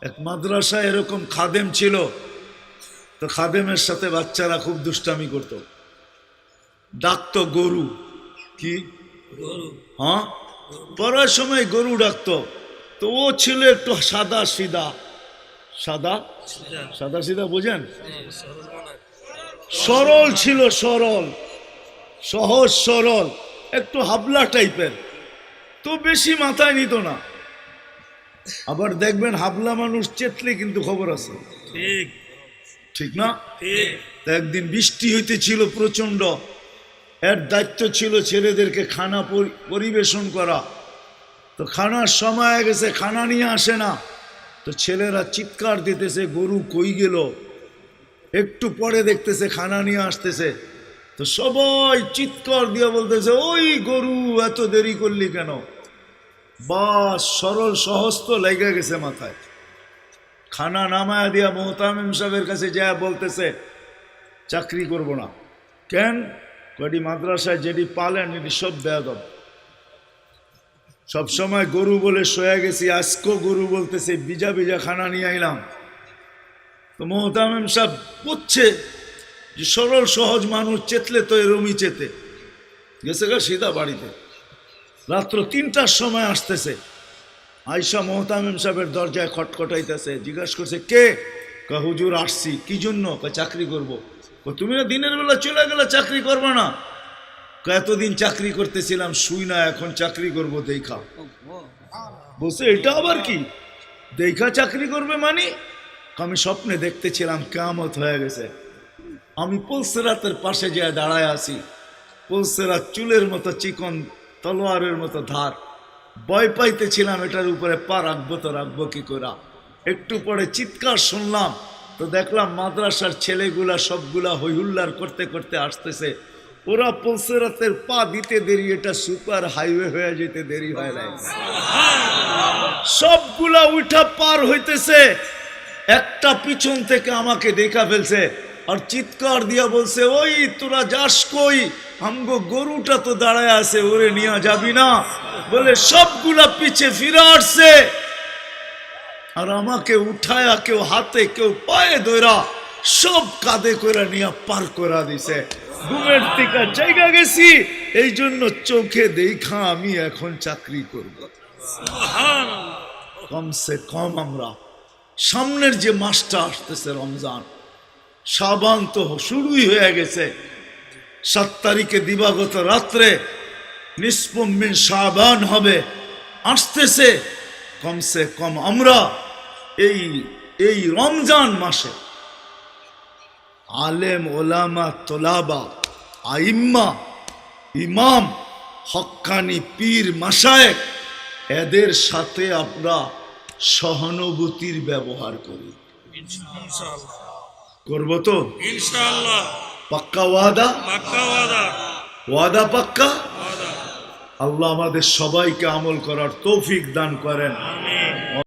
এক মাদ্রাসায় এরকম খাদেম ছিল, তো খাদেমের সাথে বাচ্চারা খুব দুষ্টামি করত, ডাকতো গরু। কি? হ্যাঁ, পড়ার সময় গরু ডাকতো। তো ও ছিল একটু সাদা সিধা, সাদা সাদা সিধা বুঝেন, সরল ছিল, সরল, সহজ সরল, একটু হাবলা টাইপের, তো বেশি মাথায় নিত না। আবার দেখবেন হাবলা মানুষ চেতলে কিন্তু খবর আছে, ঠিক ঠিক না? ঠিক। তো একদিন বৃষ্টি হইতেছিল প্রচন্ড, এর দায়িত্ব ছিল ছেলেদেরকে খানা পরিবেশন করা। তো খানার সময় হয়ে গেছে, খানা নিয়ে আসে না, তো ছেলেরা চিৎকার দিতেছে গরু কই গেল। একটু পরে দেখতেছে খানা নিয়ে আসতেছে, তো সবাই চিৎকার দিয়ে বলতেছে ওই গরু এত দেরি করলি কেন? বাস সরল সহজ তো লেগে গেছে মাথায়। খানা নামায়া দিয়া মোহতামিম সাহেবের কাছে যায় বলতেছে চাকরি করব না। কেন? কয়টি মাদ্রাসায় যেটি পালেন এটি সব বেয়াদব, সবসময় গরু বলে শোয়া গেছি, আজকেও গরু বলতেছে, বিজা বিজা খানা নিয়ে আইলাম। তো মোহতামিম সাহেব বুঝছে যে সরল সহজ মানুষ চেতলে তো এরমই চেতে, গেছে গা সিধা বাড়িতে। রাত্র ৩টার সময় আসতেছে, আয়সা মোহতামিম সাহেবের দরজায় খটখটাইতেছে, জিজ্ঞাসা করছে কে? কয় হুজুর আসছি। কি জন্য? কয় চাকরি করবো। তুমি না দিনের বেলা চলে গেলে চাকরি করবে না? এতদিন চাকরি করতেছিলাম শুই না, এখন চাকরি করব দেখা। বলছে এটা আবার কি দেখা চাকরি করবে মানে? আমি স্বপ্নে দেখতেছিলাম কিয়ামত হয়ে গেছে, আমি পুলসিরাতের পাশে যেয়ে দাঁড়ায় আছি, পুলসিরাত চুলের মতো চিকন, তলোয়ারের মতো ধার, ভয় পাইতেছিলাম এটার উপরে পা রাখবো তো রাখবো কি করে। একটু পরে চিৎকার শুনলাম, তো দেখলাম মাদ্রাসার ছেলেগুলা সবগুলা হইহুল্লার করতে করতে আসতেছে। ওরা পুলসিরাতের পা দিতে দেরি, এটা সুপার হাইওয়ে হয়ে যেতে দেরি হয় নাই, সবগুলা উঠা পার হইতেছে। একটা পিছন থেকে আমাকে দেখা ফেলছে আর চিৎকার দিয়া বলছে ওই তোরা যাস কই? আমগো গরুটা তো দাঁড়ায় আছে, ওরে নিয়ে যাবি না? বলে সবগুলা পিছে ফিরে আসছে আর আমাকে উঠায়া কেউ হাতে কেউ পায়ে ধরা সব কাঁধে করে নিয়ে পার করা দিছে। ঘুমের থেকে জায়গা গেছি, এই জন্য চোখে দেখা আমি এখন চাকরি করব। কমসে কম আমরা সামনের যে মাসটা আসতেছে রমজান, শাবান তো শুরুই হয়ে গেছে। 7 তারিখে দিবাগত রাত্রে নিসফুম মিন শাবান হবে, আসতেছে। কমসে কম আমরা এই রমজান মাসে আলেম ওলামা তোলাবা আইম্মা ইমাম হক্কানি পীর মাশায়েখ এদের সাথে আমরা সহানুভূতির ব্যবহার করি। ইনশাআল্লাহ করবো তো ইনশাআল্লাহ। পাক্কা ওয়াদা? পাক্কা ওয়াদা। ওয়াদা পাক্কা? ওয়াদা। আল্লাহ আমাদের সবাইকে আমল করার তৌফিক দান করেন। আমিন।